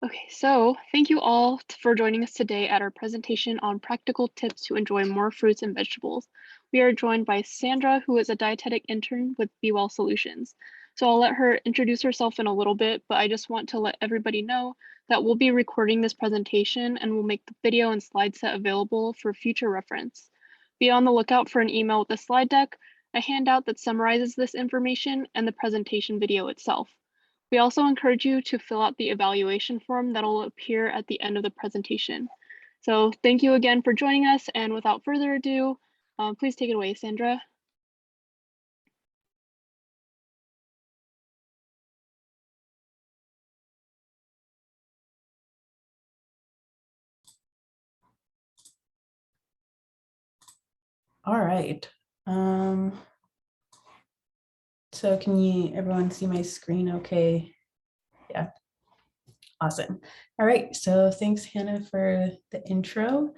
Okay, so thank you all for joining us today at our presentation on practical tips to enjoy more fruits and vegetables. We are joined by Sandra, who is a dietetic intern with Be Well Solutions. So I'll let her introduce herself in a little bit, but I just want to let everybody know that we'll be recording this presentation and we'll make the video and slide set available for future reference. Be on the lookout for an email with a slide deck, a handout that summarizes this information, and the presentation video itself. We also encourage you to fill out the evaluation form that'll appear at the end of the presentation. So thank you again for joining us, and without further ado, please take it away, Sandra. All right. So can everyone see my screen okay? Yeah, awesome. All right, so thanks Hannah for the intro.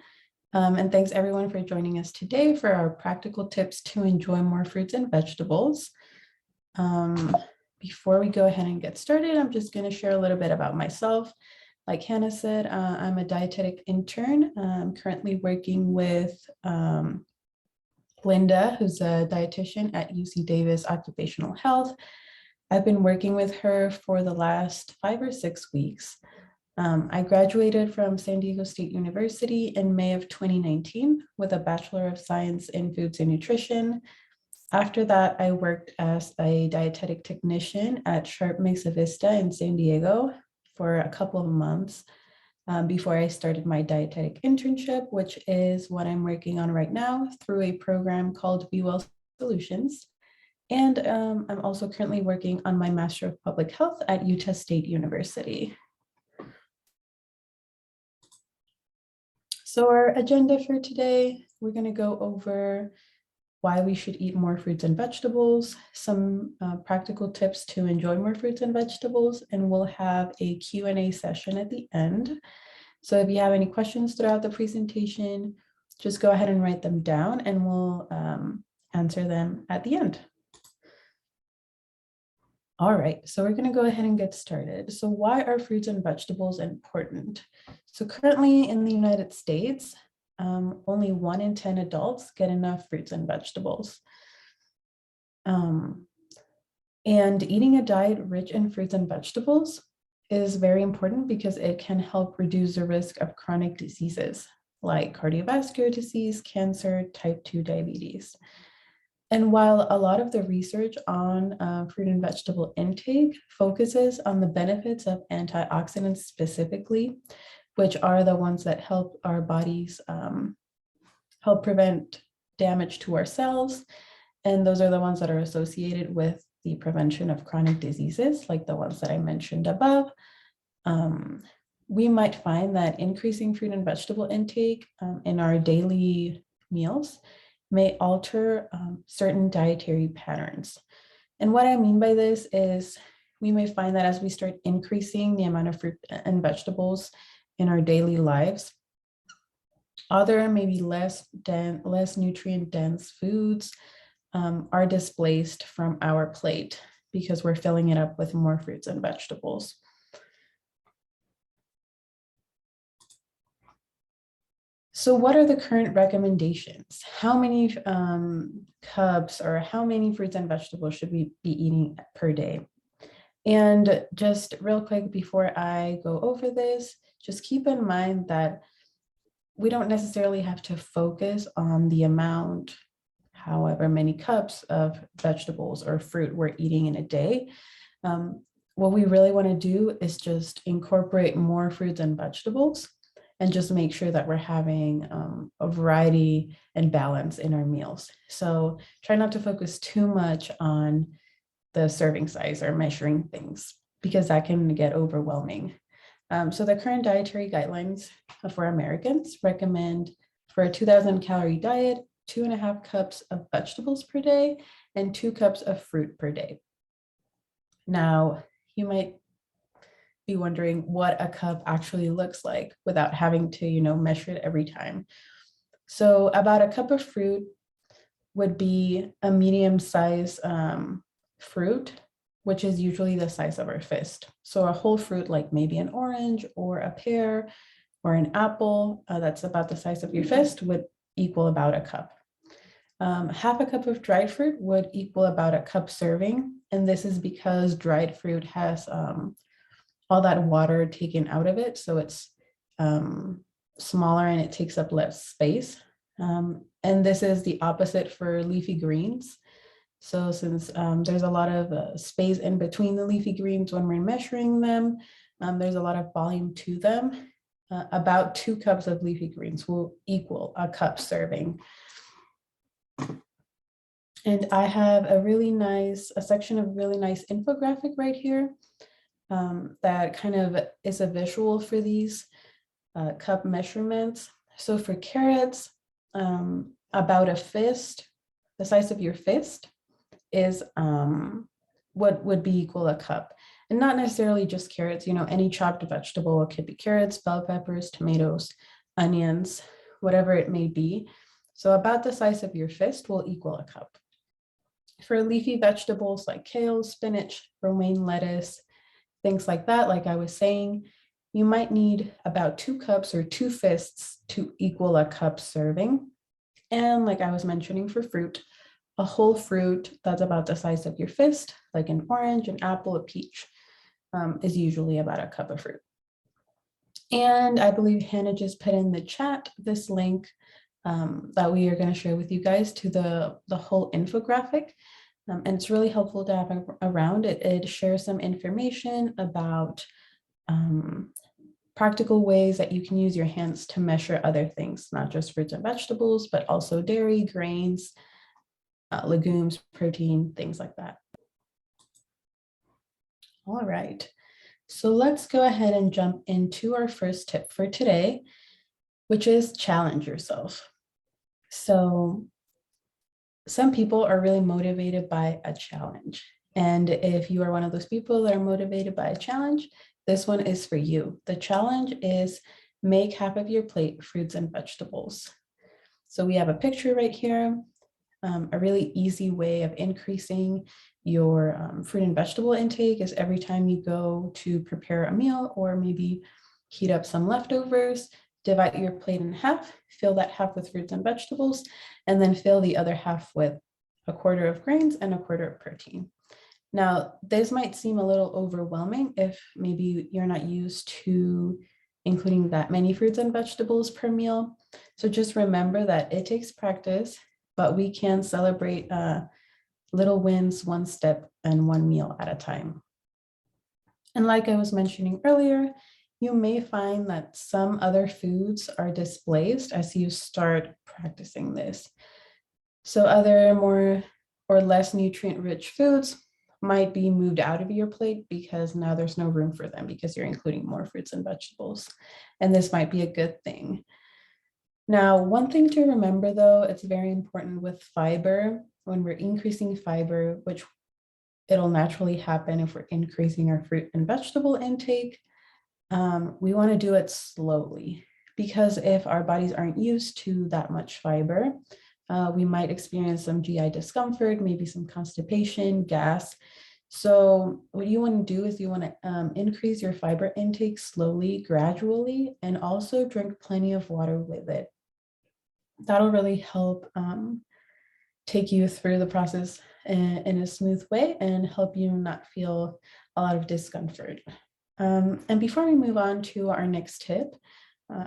And thanks everyone for joining us today for our practical tips to enjoy more fruits and vegetables. Before we go ahead and get started, I'm just going to share a little bit about myself. Like Hannah said, I'm a dietetic intern. I'm currently working with Linda, who's a dietitian at UC Davis Occupational Health. I've been working with her for the last 5 or 6 weeks. I graduated from San Diego State University in May of 2019 with a Bachelor of Science in Foods and Nutrition. After that, I worked as a dietetic technician at Sharp Mesa Vista in San Diego for a couple of months before I started my dietetic internship, which is what I'm working on right now through a program called Be Well Solutions. And I'm also currently working on my Master of Public Health at Utah State University. So our agenda for today, we're going to go over why we should eat more fruits and vegetables, some practical tips to enjoy more fruits and vegetables, and we'll have a Q&A session at the end. So if you have any questions throughout the presentation, just go ahead and write them down and we'll answer them at the end. All right, so we're going to go ahead and get started. So why are fruits and vegetables important? So currently in the United States, only 1 in 10 adults get enough fruits and vegetables. And eating a diet rich in fruits and vegetables is very important because it can help reduce the risk of chronic diseases like cardiovascular disease, cancer, type 2 diabetes. And while a lot of the research on fruit and vegetable intake focuses on the benefits of antioxidants specifically, which are the ones that help our bodies help prevent damage to our cells, and those are the ones that are associated with the prevention of chronic diseases, like the ones that I mentioned above. We might find that increasing fruit and vegetable intake in our daily meals may alter certain dietary patterns. And what I mean by this is we may find that as we start increasing the amount of fruit and vegetables in our daily lives, other maybe less nutrient dense foods are displaced from our plate because we're filling it up with more fruits and vegetables. So what are the current recommendations? How many cups or how many fruits and vegetables should we be eating per day? And just real quick before I go over this, just keep in mind that we don't necessarily have to focus on the amount, however many cups of vegetables or fruit we're eating in a day. What we really want to do is just incorporate more fruits and vegetables and just make sure that we're having a variety and balance in our meals. So try not to focus too much on the serving size or measuring things because that can get overwhelming. So the current dietary guidelines for Americans recommend for a 2,000 calorie diet, 2.5 cups of vegetables per day and 2 cups of fruit per day. Now, you might be wondering what a cup actually looks like without having to, measure it every time. So about a cup of fruit would be a medium size fruit which is usually the size of our fist. So a whole fruit, like maybe an orange or a pear or an apple, that's about the size of your fist, would equal about a cup. Half a cup of dried fruit would equal about a cup serving. And this is because dried fruit has all that water taken out of it. So it's smaller and it takes up less space. And this is the opposite for leafy greens. So since there's a lot of space in between the leafy greens when we're measuring them, there's a lot of volume to them. About 2 cups of leafy greens will equal a cup serving. And I have a section of really nice infographic right here that kind of is a visual for these cup measurements. So for carrots, about a fist, the size of your fist is what would be equal a cup. And not necessarily just carrots, any chopped vegetable. It could be carrots, bell peppers, tomatoes, onions, whatever it may be. So about the size of your fist will equal a cup. For leafy vegetables like kale, spinach, romaine lettuce, things like that, like I was saying, you might need about 2 cups or 2 fists to equal a cup serving. And like I was mentioning for fruit, a whole fruit that's about the size of your fist, like an orange, an apple, a peach, is usually about a cup of fruit. And I believe Hannah just put in the chat this link that we are going to share with you guys to the whole infographic. And it's really helpful to have around it. It shares some information about practical ways that you can use your hands to measure other things, not just fruits and vegetables, but also dairy, grains, legumes, protein, things like that. All right, so let's go ahead and jump into our first tip for today, which is challenge yourself. So some people are really motivated by a challenge. And if you are one of those people that are motivated by a challenge, this one is for you. The challenge is make half of your plate fruits and vegetables. So we have a picture right here. A really easy way of increasing your fruit and vegetable intake is every time you go to prepare a meal or maybe heat up some leftovers, divide your plate in half, fill that half with fruits and vegetables, and then fill the other half with a quarter of grains and a quarter of protein. Now, this might seem a little overwhelming if maybe you're not used to including that many fruits and vegetables per meal. So just remember that it takes practice, but we can celebrate little wins, one step and one meal at a time. And like I was mentioning earlier, you may find that some other foods are displaced as you start practicing this. So other more or less nutrient-rich foods might be moved out of your plate because now there's no room for them because you're including more fruits and vegetables. And this might be a good thing. Now, one thing to remember though, it's very important with fiber, when we're increasing fiber, which it'll naturally happen if we're increasing our fruit and vegetable intake, we want to do it slowly because if our bodies aren't used to that much fiber, we might experience some GI discomfort, maybe some constipation, gas. So what you want to do is you want to increase your fiber intake slowly, gradually, and also drink plenty of water with it. That'll really help take you through the process in a smooth way and help you not feel a lot of discomfort. And before we move on to our next tip,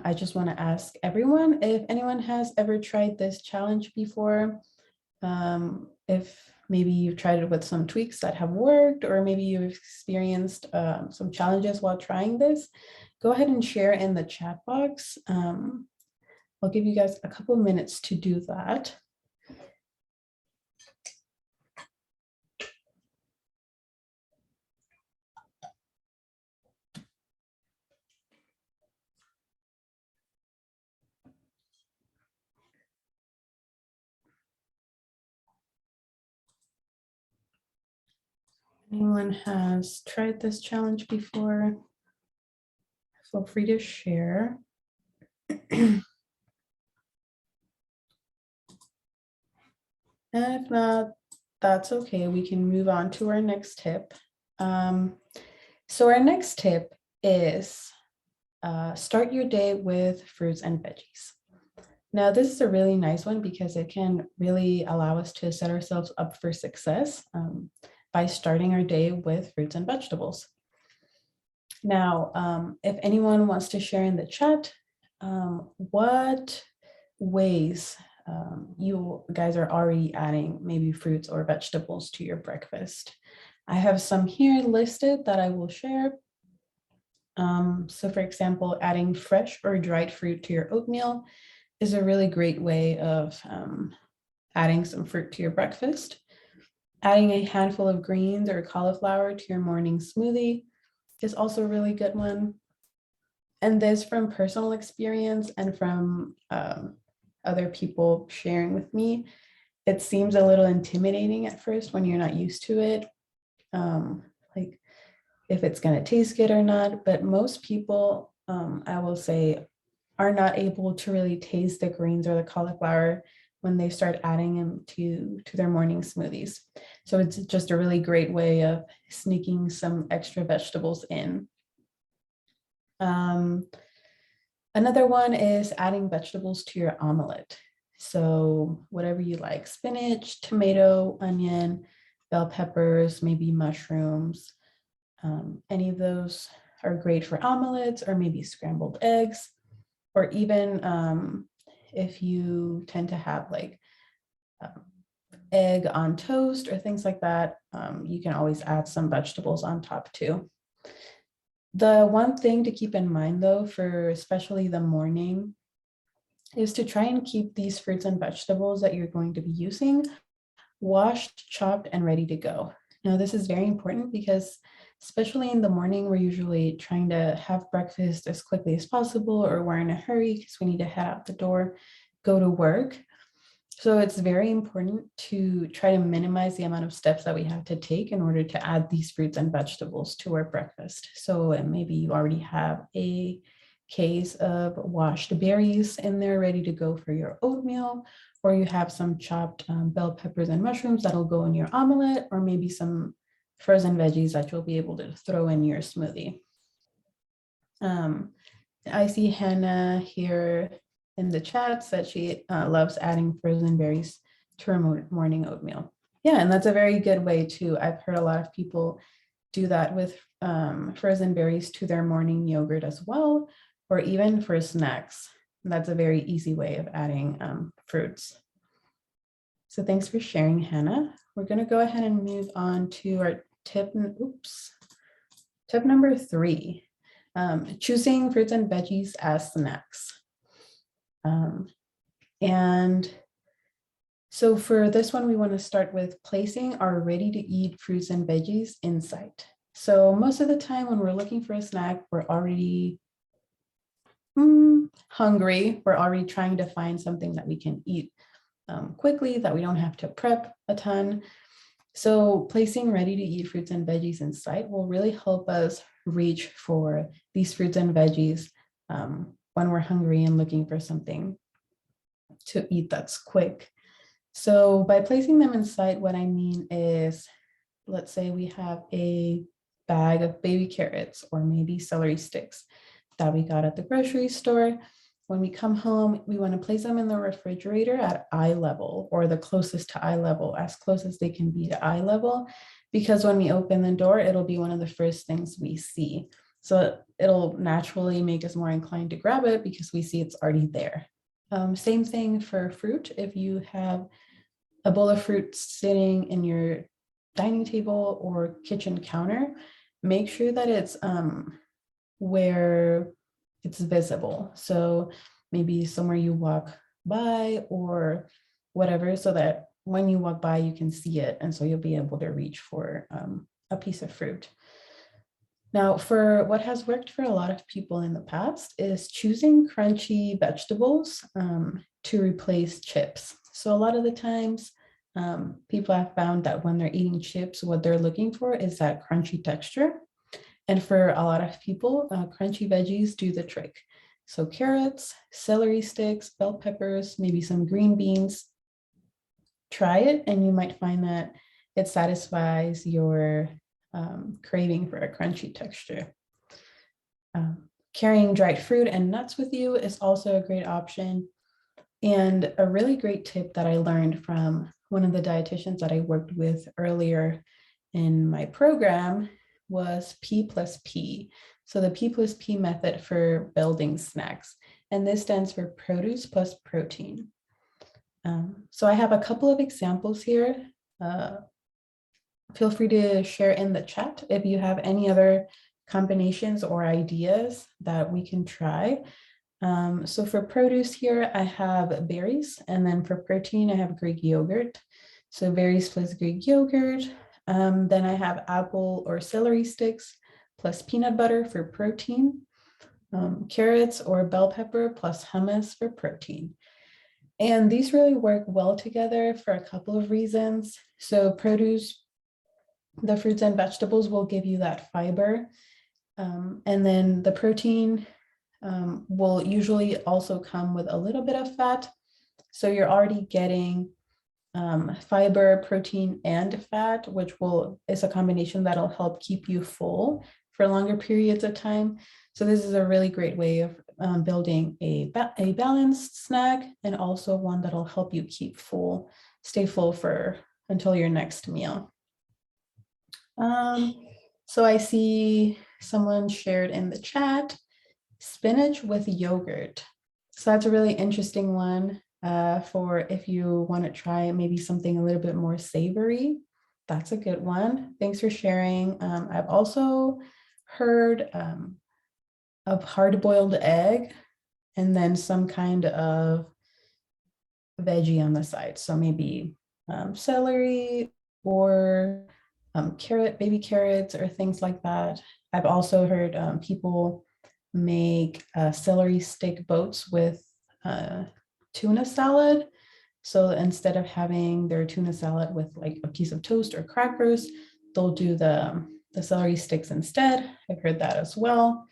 I just want to ask everyone if anyone has ever tried this challenge before, if maybe you've tried it with some tweaks that have worked, or maybe you've experienced some challenges while trying this, go ahead and share in the chat box. I'll give you guys a couple minutes to do that. Anyone has tried this challenge before, feel free to share. And if not, that's okay. We can move on to our next tip. So our next tip is start your day with fruits and veggies. Now, this is a really nice one because it can really allow us to set ourselves up for success by starting our day with fruits and vegetables. Now, if anyone wants to share in the chat, what ways you guys are already adding maybe fruits or vegetables to your breakfast. I have some here listed that I will share. So for example, adding fresh or dried fruit to your oatmeal is a really great way of adding some fruit to your breakfast. Adding a handful of greens or cauliflower to your morning smoothie is also a really good one. And this from personal experience and from other people sharing with me, it seems a little intimidating at first when you're not used to it. Like if it's going to taste good or not, but most people, I will say, are not able to really taste the greens or the cauliflower when they start adding them to their morning smoothies. So it's just a really great way of sneaking some extra vegetables in. Another one is adding vegetables to your omelet. So whatever you like, spinach, tomato, onion, bell peppers, maybe mushrooms. Any of those are great for omelets or maybe scrambled eggs, or even if you tend to have like egg on toast or things like that, you can always add some vegetables on top too. The one thing to keep in mind though, for especially the morning, is to try and keep these fruits and vegetables that you're going to be using washed, chopped, and ready to go. Now, this is very important because especially in the morning, we're usually trying to have breakfast as quickly as possible, or we're in a hurry because we need to head out the door, go to work. So it's very important to try to minimize the amount of steps that we have to take in order to add these fruits and vegetables to our breakfast. So maybe you already have a case of washed berries in there ready to go for your oatmeal, or you have some chopped bell peppers and mushrooms that'll go in your omelet, or maybe some frozen veggies that you'll be able to throw in your smoothie. I see Hannah here in the chat said she loves adding frozen berries to her morning oatmeal. Yeah, and that's a very good way too. I've heard a lot of people do that with frozen berries to their morning yogurt as well, or even for snacks. That's a very easy way of adding fruits. So thanks for sharing, Hannah. We're going to go ahead and move on to our tip number 3. Choosing fruits and veggies as snacks. And so for this one, we want to start with placing our ready-to-eat fruits and veggies in sight. So most of the time when we're looking for a snack, we're already hungry. We're already trying to find something that we can eat quickly, that we don't have to prep a ton. So placing ready-to-eat fruits and veggies in sight will really help us reach for these fruits and veggies when we're hungry and looking for something to eat that's quick. So by placing them in sight, what I mean is, let's say we have a bag of baby carrots or maybe celery sticks that we got at the grocery store. When we come home, we want to place them in the refrigerator at eye level, or the closest to eye level, as close as they can be to eye level, because when we open the door, it'll be one of the first things we see. So it'll naturally make us more inclined to grab it because we see it's already there. Same thing for fruit. If you have a bowl of fruit sitting in your dining table or kitchen counter, make sure that it's where it's visible. So maybe somewhere you walk by or whatever, so that when you walk by, you can see it. And so you'll be able to reach for a piece of fruit. Now, for what has worked for a lot of people in the past is choosing crunchy vegetables to replace chips. So a lot of the times, people have found that when they're eating chips, what they're looking for is that crunchy texture. And for a lot of people, crunchy veggies do the trick. So carrots, celery sticks, bell peppers, maybe some green beans. Try it and you might find that it satisfies your craving for a crunchy texture. Carrying dried fruit and nuts with you is also a great option. And a really great tip that I learned from one of the dietitians that I worked with earlier in my program was P plus P. So the P plus P method for building snacks. And this stands for produce plus protein. So I have a couple of examples here. Feel free to share in the chat if you have any other combinations or ideas that we can try. So for produce here, I have berries, and then for protein, I have Greek yogurt. So berries plus Greek yogurt. Then I have apple or celery sticks plus peanut butter for protein. Carrots or bell pepper plus hummus for protein. And these really work well together for a couple of reasons. So produce, the fruits and vegetables will give you that fiber. And then the protein will usually also come with a little bit of fat. So you're already getting fiber, protein, and fat, which is a combination that'll help keep you full for longer periods of time. So this is a really great way of building a balanced snack, and also one that'll help you stay full until your next meal. So I see someone shared in the chat, spinach with yogurt. So that's a really interesting one for if you want to try maybe something a little bit more savory. That's a good one. Thanks for sharing. I've also heard of hard-boiled egg and then some kind of veggie on the side. So maybe celery or baby carrots or things like that. I've also heard people make celery stick boats with tuna salad. So instead of having their tuna salad with like a piece of toast or crackers, they'll do the celery sticks instead. I've heard that as well.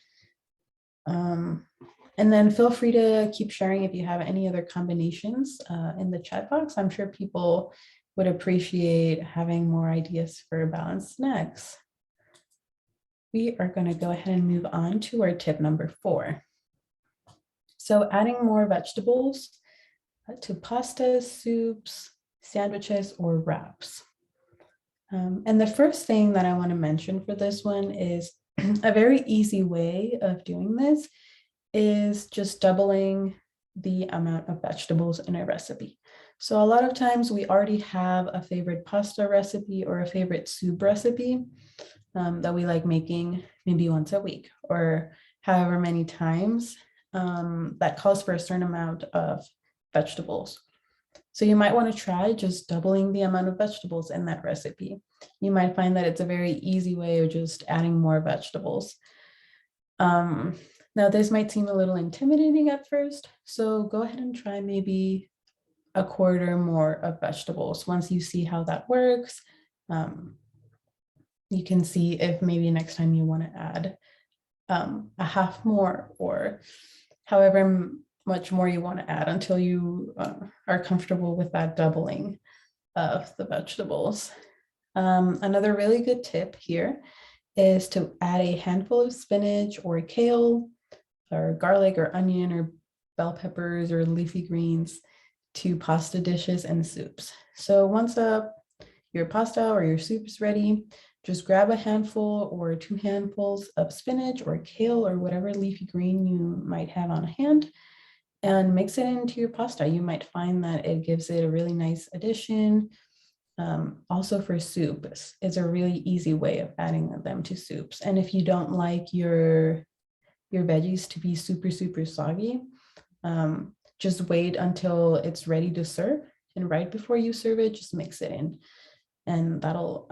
And then feel free to keep sharing if you have any other combinations in the chat box. I'm sure people would appreciate having more ideas for balanced snacks. We are going to go ahead and move on to our tip number 4. So adding more vegetables to pastas, soups, sandwiches, or wraps. And the first thing that I want to mention for this one is a very easy way of doing this is just doubling the amount of vegetables in a recipe. So a lot of times we already have a favorite pasta recipe or a favorite soup recipe that we like making maybe once a week or however many times that calls for a certain amount of vegetables. So you might want to try just doubling the amount of vegetables in that recipe. You might find that it's a very easy way of just adding more vegetables. Now this might seem a little intimidating at first, so go ahead and try maybe a quarter more of vegetables. Once you see how that works, you can see if maybe next time you want to add a half more or however much more you want to add until you are comfortable with that doubling of the vegetables. Another really good tip here is to add a handful of spinach or kale or garlic or onion or bell peppers or leafy greens to pasta dishes and soups. So once your pasta or your soup is ready, just grab a handful or 2 handfuls of spinach or kale or whatever leafy green you might have on hand and mix it into your pasta. You might find that it gives it a really nice addition. Also for soup, it's a really easy way of adding them to soups. And if you don't like your veggies to be super, super soggy, just wait until it's ready to serve. And right before you serve it, just mix it in. And that'll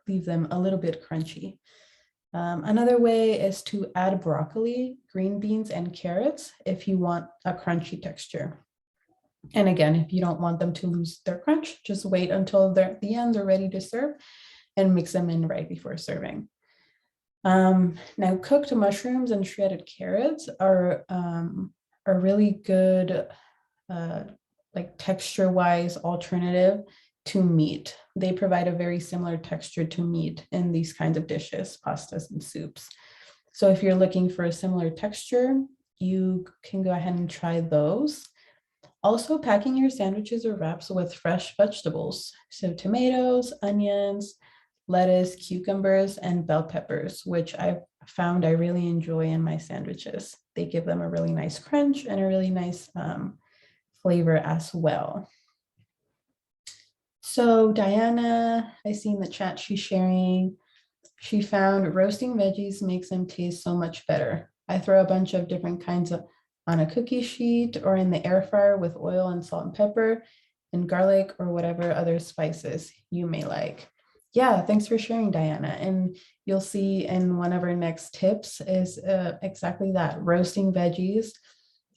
leave them a little bit crunchy. Another way is to add broccoli, green beans, and carrots if you want a crunchy texture. And again, if you don't want them to lose their crunch, just wait until the ends are ready to serve and mix them in right before serving. Now, cooked mushrooms and shredded carrots are really good, like texture-wise alternative to meat. they provide a very similar texture to meat in these kinds of dishes, pastas and soups. So if you're looking for a similar texture, you can go ahead and try those. Also, packing your sandwiches or wraps with fresh vegetables. So tomatoes, onions, lettuce, cucumbers, and bell peppers, which I've found I really enjoy in my sandwiches. They give them a really nice crunch and a really nice flavor as well. So Diana, I see in the chat she's sharing, she found roasting veggies makes them taste so much better. I throw a bunch of different kinds of on a cookie sheet or in the air fryer with oil and salt and pepper and garlic or whatever other spices you may like. Yeah, thanks for sharing, Diana. And you'll see in one of our next tips is exactly that. Roasting veggies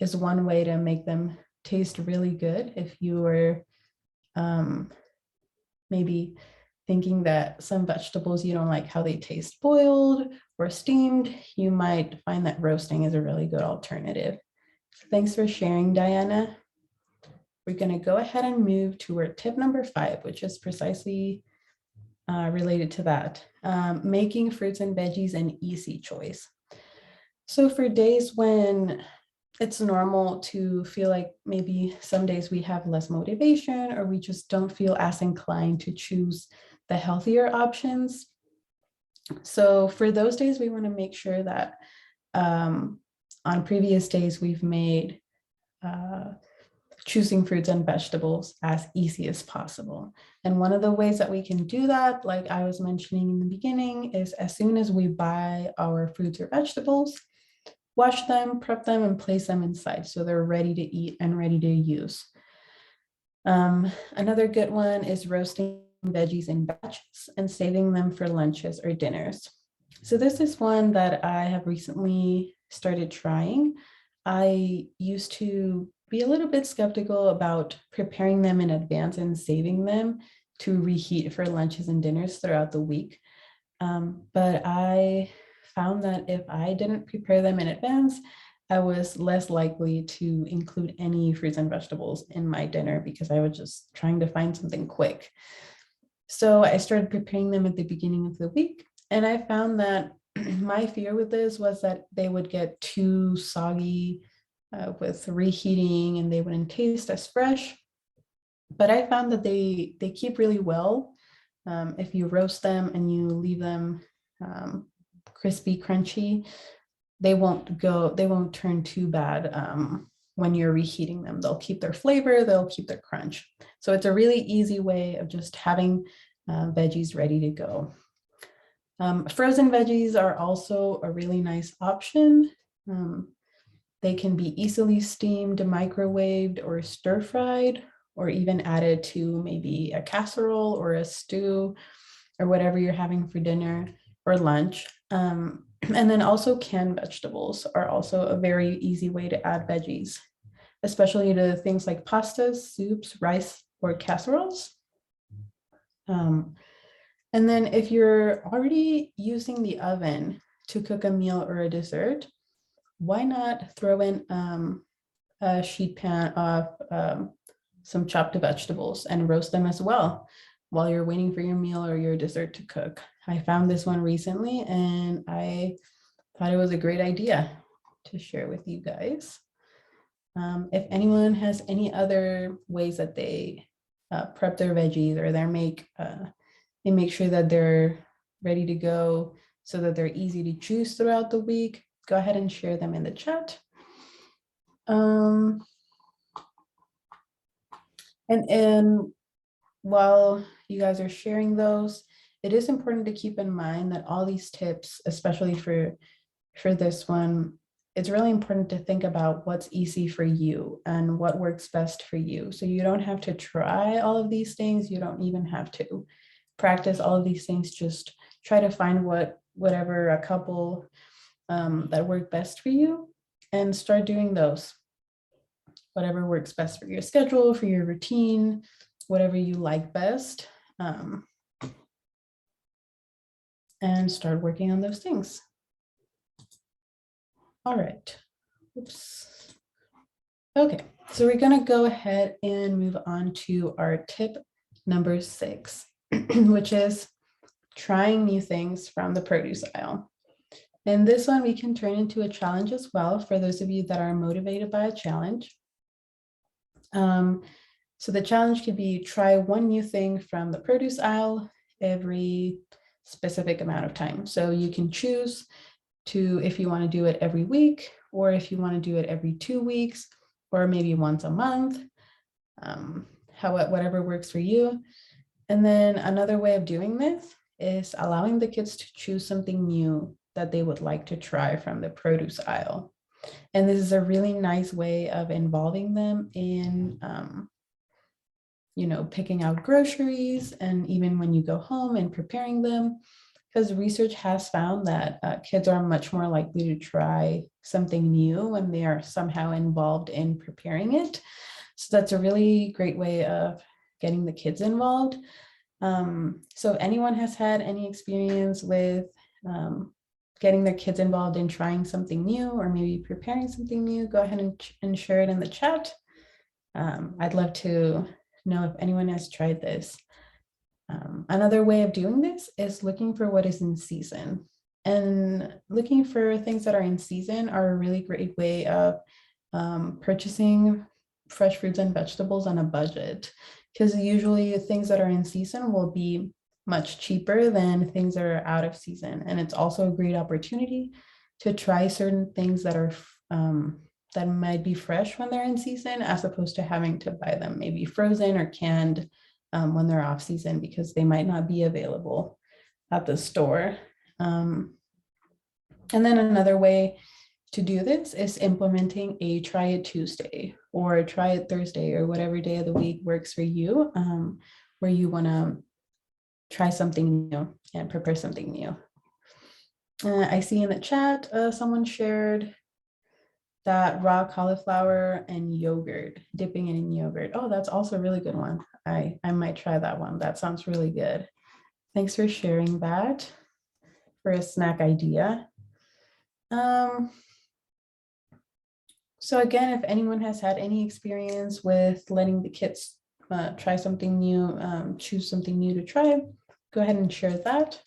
is one way to make them taste really good. If you were maybe thinking that some vegetables you don't like how they taste boiled or steamed, you might find that roasting is a really good alternative. So thanks for sharing, Diana. We're going to go ahead and move to our tip number 5, which is precisely related to that, making fruits and veggies an easy choice. So for days when it's normal to feel like maybe some days we have less motivation or we just don't feel as inclined to choose the healthier options. So for those days, we want to make sure that on previous days we've made choosing fruits and vegetables as easy as possible. And one of the ways that we can do that, like I was mentioning in the beginning, is as soon as we buy our fruits or vegetables, wash them, prep them, and place them inside so they're ready to eat and ready to use. Another good one is roasting veggies in batches and saving them for lunches or dinners. So this is one that I have recently started trying. I used to be a little bit skeptical about preparing them in advance and saving them to reheat for lunches and dinners throughout the week. But I found that if I didn't prepare them in advance, I was less likely to include any fruits and vegetables in my dinner because I was just trying to find something quick. So I started preparing them at the beginning of the week, and I found that my fear with this was that they would get too soggy with reheating and they wouldn't taste as fresh. But I found that they keep really well if you roast them and you leave them crispy, crunchy. They won't turn too bad when you're reheating them. They'll keep their flavor, they'll keep their crunch. So it's a really easy way of just having veggies ready to go. Frozen veggies are also a really nice option. They can be easily steamed, microwaved, or stir-fried, or even added to maybe a casserole or a stew or whatever you're having for dinner or lunch. And then also canned vegetables are also a very easy way to add veggies, especially to things like pastas, soups, rice, or casseroles. And then if you're already using the oven to cook a meal or a dessert, why not throw in a sheet pan of some chopped vegetables and roast them as well while you're waiting for your meal or your dessert to cook. I found this one recently and I thought it was a great idea to share with you guys. If anyone has any other ways that they prep their veggies or they make sure that they're ready to go so that they're easy to choose throughout the week, go ahead and share them in the chat. And while you guys are sharing those, it is important to keep in mind that all these tips, especially for this one, it's really important to think about what's easy for you and what works best for you. So you don't have to try all of these things. You don't even have to practice all of these things. Just try to find whatever a couple that work best for you and start doing those. Whatever works best for your schedule, for your routine, whatever you like best, and start working on those things. All right. Oops. Okay, so we're gonna go ahead and move on to our tip number 6. which is trying new things from the produce aisle. And this one we can turn into a challenge as well for those of you that are motivated by a challenge. So the challenge could be try one new thing from the produce aisle every specific amount of time. So you can choose to, if you want to do it every week, or if you want to do it every 2 weeks, or maybe once a month, whatever works for you. And then another way of doing this is allowing the kids to choose something new that they would like to try from the produce aisle. And this is a really nice way of involving them in, picking out groceries, and even when you go home and preparing them, because research has found that kids are much more likely to try something new when they are somehow involved in preparing it. So that's a really great way of getting the kids involved. So if anyone has had any experience with getting their kids involved in trying something new, or maybe preparing something new, go ahead and share it in the chat. I'd love to know if anyone has tried this. Another way of doing this is looking for what is in season. And looking for things that are in season are a really great way of purchasing fresh fruits and vegetables on a budget, because usually things that are in season will be much cheaper than things that are out of season. And it's also a great opportunity to try certain things that are that might be fresh when they're in season, as opposed to having to buy them maybe frozen or canned when they're off season, because they might not be available at the store. And then another way to do this is implementing a try it Tuesday or try it Thursday, or whatever day of the week works for you, where you want to try something new and prepare something new. I see in the chat someone shared that raw cauliflower and yogurt, dipping it in yogurt. Oh, that's also a really good one. I might try that one. That sounds really good. Thanks for sharing that for a snack idea. So again, if anyone has had any experience with letting the kids try something new, choose something new to try, go ahead and share that.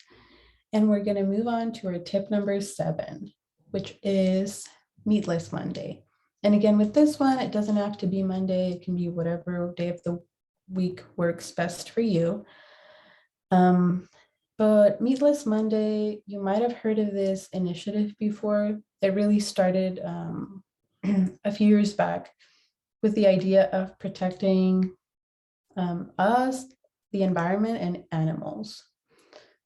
And we're going to move on to our tip number 7, which is Meatless Monday. And again, with this one, it doesn't have to be Monday. It can be whatever day of the week works best for you. But Meatless Monday, you might have heard of this initiative before. It really started a few years back with the idea of protecting us, the environment, and animals.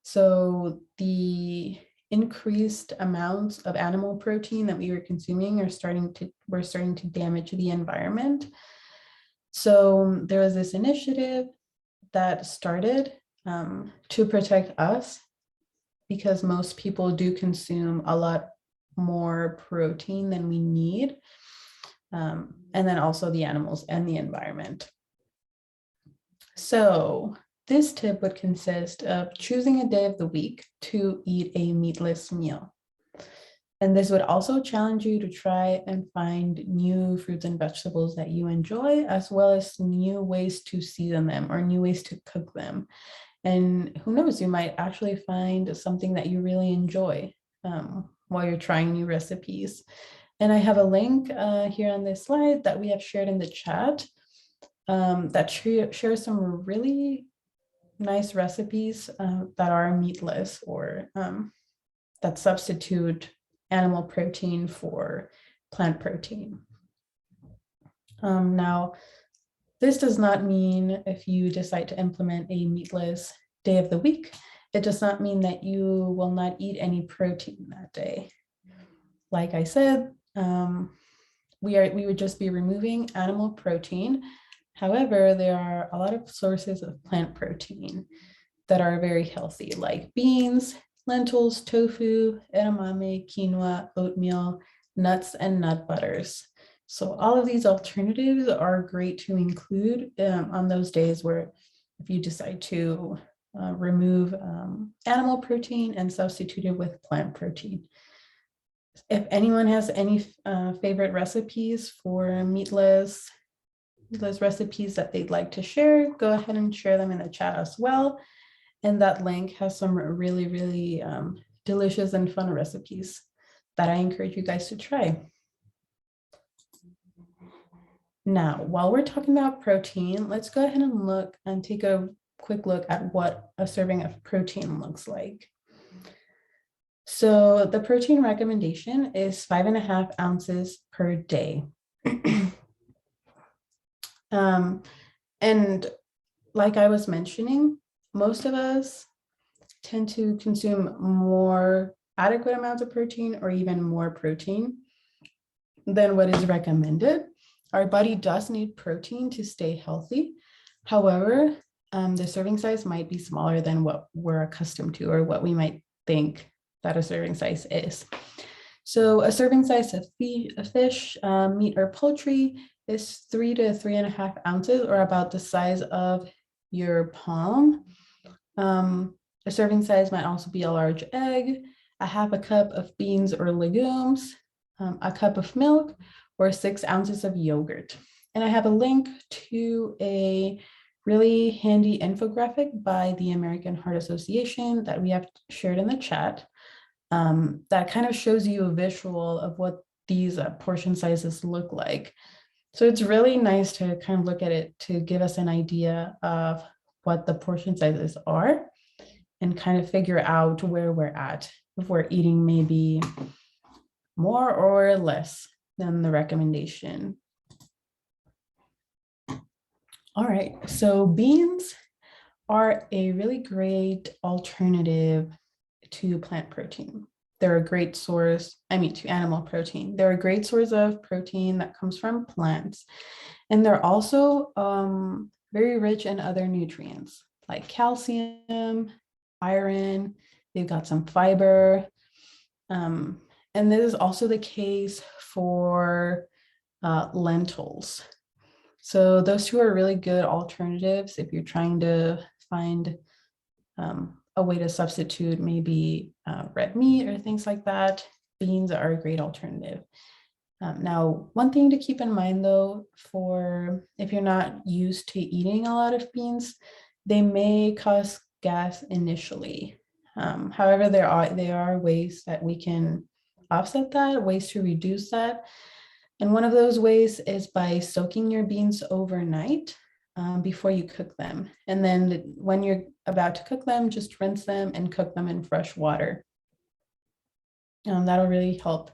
So the increased amounts of animal protein that we were consuming were starting to damage the environment. So there was this initiative that started to protect us, because most people do consume a lot more protein than we need, and then also the animals and the environment. So this tip would consist of choosing a day of the week to eat a meatless meal. And this would also challenge you to try and find new fruits and vegetables that you enjoy, as well as new ways to season them or new ways to cook them. And who knows, you might actually find something that you really enjoy while you're trying new recipes. And I have a link here on this slide that we have shared in the chat that shares some really nice recipes that are meatless, or that substitute animal protein for plant protein. Now, this does not mean if you decide to implement a meatless day of the week, it does not mean that you will not eat any protein that day. Like I said, we would just be removing animal protein. However, there are a lot of sources of plant protein that are very healthy, like beans, lentils, tofu, edamame, quinoa, oatmeal, nuts, and nut butters. So all of these alternatives are great to include on those days where, if you decide to remove animal protein and substitute it with plant protein. If anyone has any favorite recipes for meatless recipes that they'd like to share, go ahead and share them in the chat as well. And that link has some really, really delicious and fun recipes that I encourage you guys to try. Now, while we're talking about protein, let's go ahead and look and take a quick look at what a serving of protein looks like. So the protein recommendation is 5.5 ounces per day. And like I was mentioning, most of us tend to consume more adequate amounts of protein or even more protein than what is recommended. Our body does need protein to stay healthy. However, the serving size might be smaller than what we're accustomed to or what we might think that a serving size is. So a serving size of fish, meat, or poultry is 3 to 3.5 ounces, or about the size of your palm. A serving size might also be a large egg, a half a cup of beans or legumes, a cup of milk, or 6 ounces of yogurt. And I have a link to a really handy infographic by the American Heart Association that we have shared in the chat that kind of shows you a visual of what these portion sizes look like. So it's really nice to kind of look at it to give us an idea of what the portion sizes are and kind of figure out where we're at, if we're eating maybe more or less than the recommendation. All right, so beans are a really great alternative to plant protein. They're a great source, to animal protein. They're a great source of protein that comes from plants. And they're also very rich in other nutrients like calcium, iron, they've got some fiber. And this is also the case for lentils. So those two are really good alternatives if you're trying to find a way to substitute maybe red meat or things like that. Beans are a great alternative. Now, one thing to keep in mind though, for if you're not used to eating a lot of beans, they may cause gas initially. However, there are ways that we can offset that, ways to reduce that. And one of those ways is by soaking your beans overnight before you cook them. And then when you're about to cook them, just rinse them and cook them in fresh water. That'll really help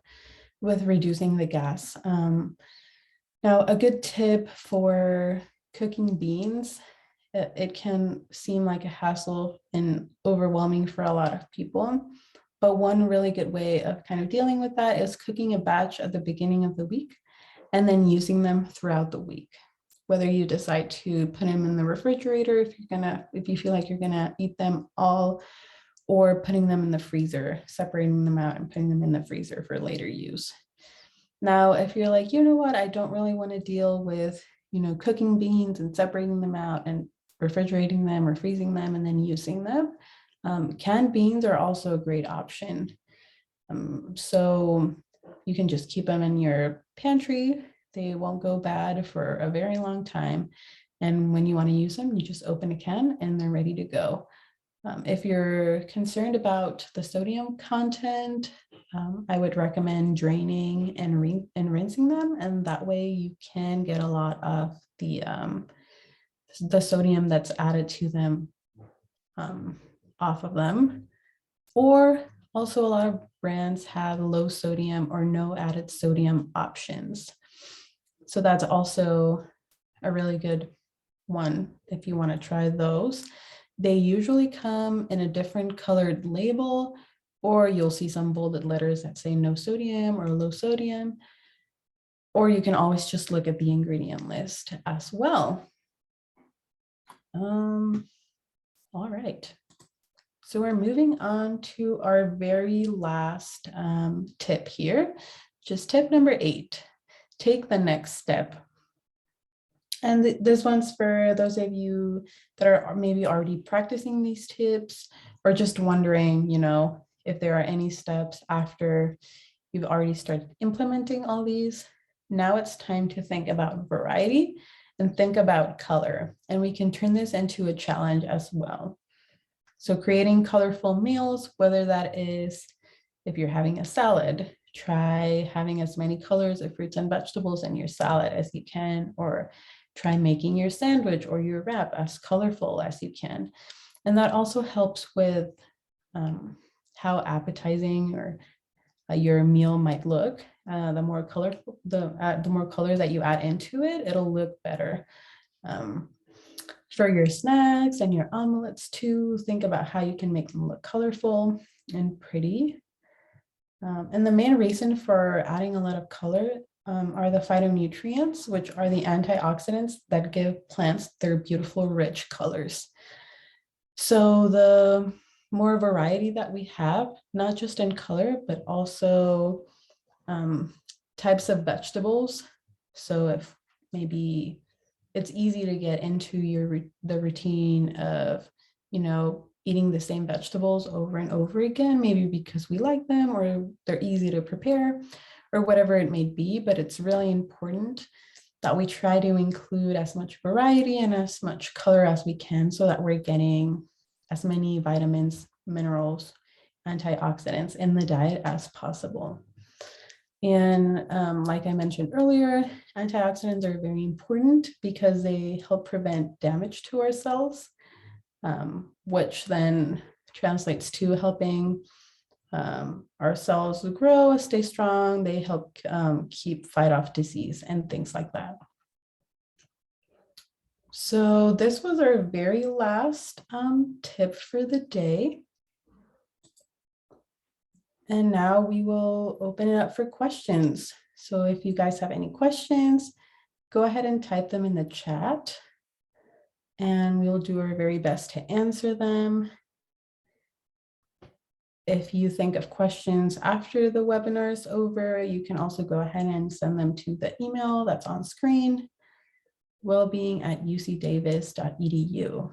with reducing the gas. Now, a good tip for cooking beans, it can seem like a hassle and overwhelming for a lot of people. But one really good way of kind of dealing with that is cooking a batch at the beginning of the week and then using them throughout the week. Whether you decide to put them in the refrigerator if you feel like you're gonna eat them all, or putting them in the freezer, separating them out and putting them in the freezer for later use. Now, if you're like, you know what, I don't really want to deal with, cooking beans and separating them out and refrigerating them or freezing them and then using them, canned beans are also a great option. So you can just keep them in your pantry. They won't go bad for a very long time. And when you want to use them, you just open a can and they're ready to go. If you're concerned about the sodium content, I would recommend draining and rinsing them. And that way you can get a lot of the sodium that's added to them off of them. Or also a lot of brands have low sodium or no added sodium options. So that's also a really good one if you want to try those. They usually come in a different colored label, or you'll see some bolded letters that say no sodium or low sodium, or you can always just look at the ingredient list as well. All right. So we're moving on to our very last tip here, just tip number 8, take the next step. And this one's for those of you that are maybe already practicing these tips or just wondering, if there are any steps after you've already started implementing all these. Now it's time to think about variety and think about color. And we can turn this into a challenge as well. So creating colorful meals, whether that is if you're having a salad, try having as many colors of fruits and vegetables in your salad as you can, or try making your sandwich or your wrap as colorful as you can. And that also helps with how appetizing or your meal might look. The more colorful, the more colors that you add into it, it'll look better. For your snacks and your omelets too, think about how you can make them look colorful and pretty. And the main reason for adding a lot of color are the phytonutrients, which are the antioxidants that give plants their beautiful, rich colors. So the more variety that we have, not just in color, but also types of vegetables. So if maybe it's easy to get into the routine of, eating the same vegetables over and over again, maybe because we like them or they're easy to prepare or whatever it may be, but it's really important that we try to include as much variety and as much color as we can so that we're getting as many vitamins, minerals, antioxidants in the diet as possible. And like I mentioned earlier, antioxidants are very important because they help prevent damage to our cells, which then translates to helping our cells grow, stay strong. They help fight off disease and things like that. So this was our very last tip for the day. And now we will open it up for questions. So if you guys have any questions, go ahead and type them in the chat and we'll do our very best to answer them. If you think of questions after the webinar is over, you can also go ahead and send them to the email that's on screen, wellbeing@ucdavis.edu.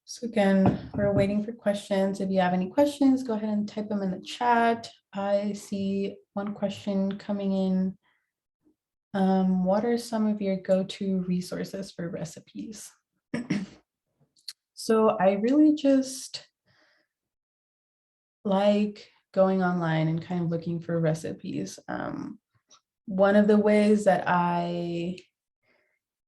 So again, we're waiting for questions. If you have any questions, go ahead and type them in the chat. I see one question coming in. What are some of your go-to resources for recipes? So I really just like going online and kind of looking for recipes. One of the ways that I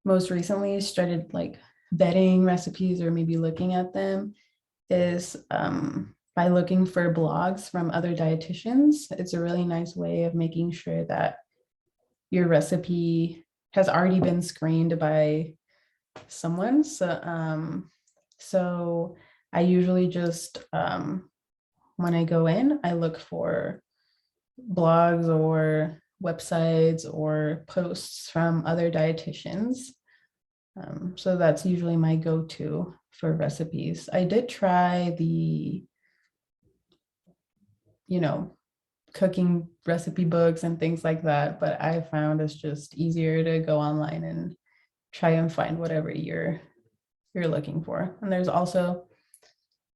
most recently started like vetting recipes or maybe looking at them is by looking for blogs from other dietitians. It's a really nice way of making sure that your recipe has already been screened by someone. So I usually just, when I go in, I look for blogs or websites or posts from other dietitians. So that's usually my go-to for recipes. I did try the, cooking recipe books and things like that, but I found it's just easier to go online and try and find whatever you're looking for. And there's also,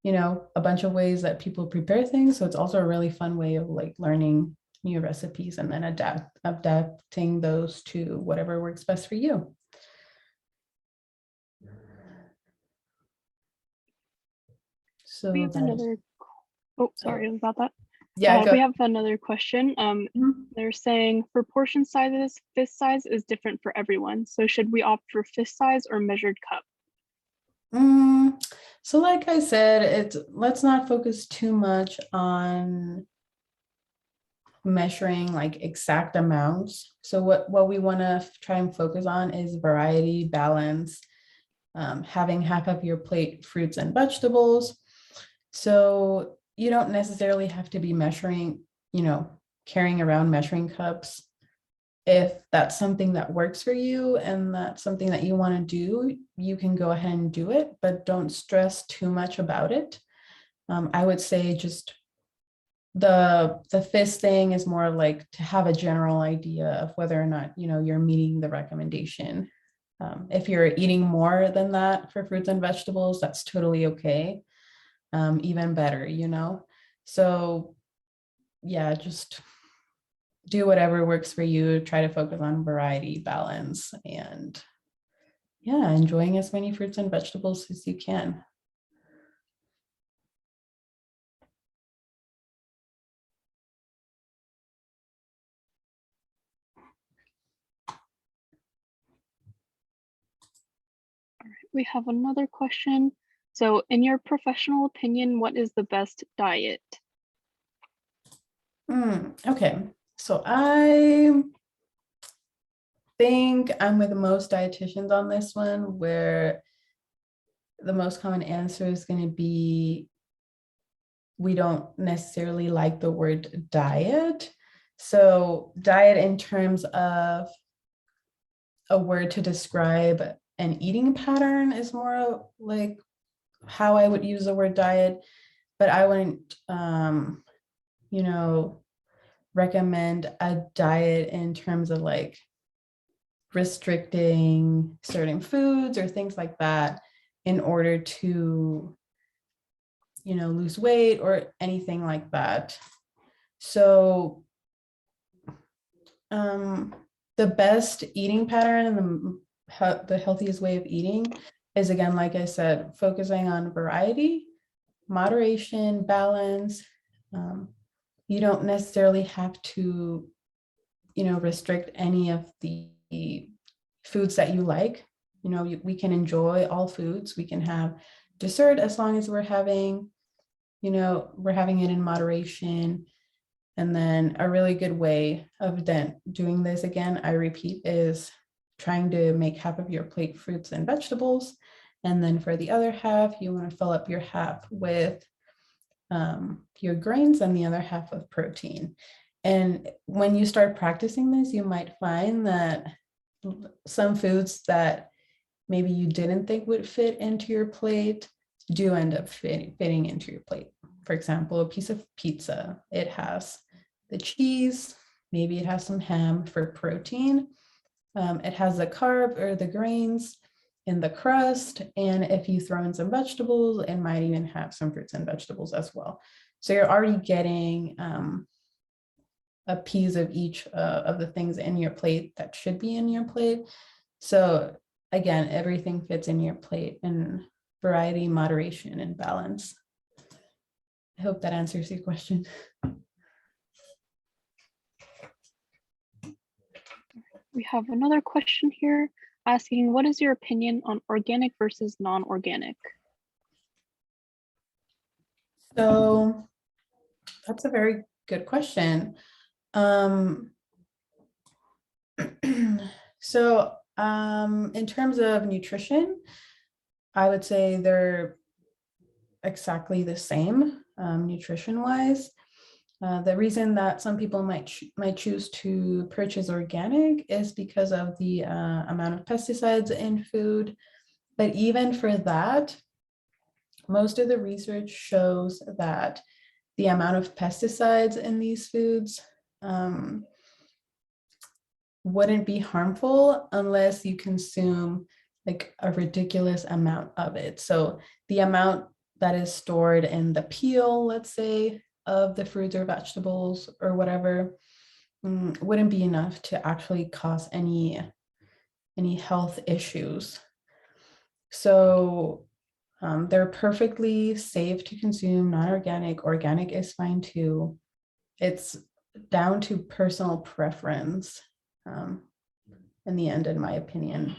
a bunch of ways that people prepare things. So it's also a really fun way of like learning new recipes and then adapting those to whatever works best for you. So we have another, oh, sorry about that. Yeah, we have another question. They're saying for portion sizes, fist size is different for everyone. So should we opt for fist size or measured cup? So like I said, let's not focus too much on measuring like exact amounts. So what we want to try and focus on is variety, balance, having half of your plate fruits and vegetables. So you don't necessarily have to be measuring, carrying around measuring cups if that's something that works for you and that's something that you want to do, you can go ahead and do it, but don't stress too much about it. I would say just the FIS thing is more like to have a general idea of whether or not, you're meeting the recommendation. If you're eating more than that for fruits and vegetables, that's totally okay. Even better. So yeah, just do whatever works for you. Try to focus on variety, balance, and yeah, enjoying as many fruits and vegetables as you can. We have another question. So, in your professional opinion, what is the best diet? Okay, so I think I'm with most dietitians on this one, where the most common answer is going to be we don't necessarily like the word diet. So, diet in terms of a word to describe an eating pattern is more like how I would use the word diet, but I wouldn't, you know, recommend a diet in terms of like restricting certain foods or things like that in order to, lose weight or anything like that. So, um, the best eating pattern and the healthiest way of eating is, again, like I said, focusing on variety, moderation, balance. You don't necessarily have to, restrict any of the foods that you like. We can enjoy all foods. We can have dessert as long as we're having it in moderation. And then a really good way of then doing this, again, I repeat, is trying to make half of your plate fruits and vegetables. And then for the other half, you want to fill up your half with your grains and the other half with protein. And when you start practicing this, you might find that some foods that maybe you didn't think would fit into your plate do end up fitting into your plate. For example, a piece of pizza, it has the cheese, maybe it has some ham for protein. It has the carb or the grains in the crust. And if you throw in some vegetables, it might even have some fruits and vegetables as well. So you're already getting a piece of each of the things in your plate that should be in your plate. So again, everything fits in your plate in variety, moderation, and balance. I hope that answers your question. We have another question here asking, what is your opinion on organic versus non-organic? So that's a very good question. In terms of nutrition, I would say they're exactly the same, nutrition wise. The reason that some people might choose to purchase organic is because of the amount of pesticides in food. But even for that, most of the research shows that the amount of pesticides in these foods wouldn't be harmful unless you consume like a ridiculous amount of it. So the amount that is stored in the peel, let's say, of the fruits or vegetables or whatever, wouldn't be enough to actually cause any health issues. So they're perfectly safe to consume, non-organic. Organic is fine too. It's down to personal preference in the end, in my opinion.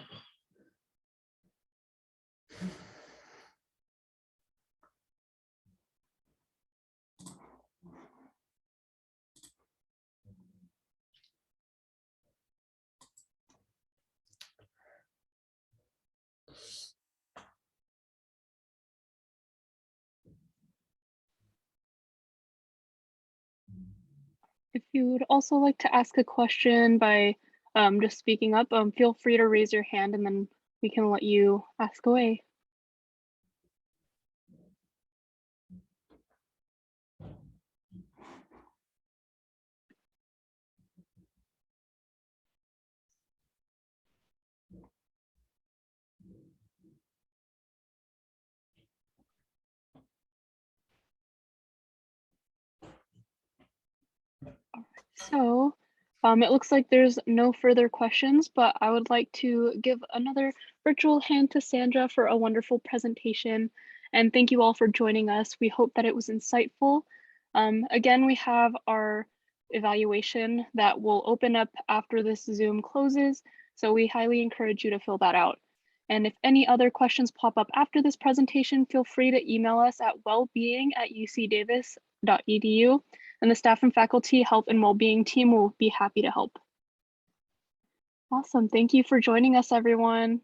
If you would also like to ask a question by just speaking up, feel free to raise your hand and then we can let you ask away. So, it looks like there's no further questions, but I would like to give another virtual hand to Sandra for a wonderful presentation. And thank you all for joining us. We hope that it was insightful. Again, we have our evaluation that will open up after this Zoom closes. So we highly encourage you to fill that out. And if any other questions pop up after this presentation, feel free to email us at wellbeing@ucdavis.edu, and the staff and faculty health and well-being team will be happy to help. Awesome. Thank you for joining us, everyone.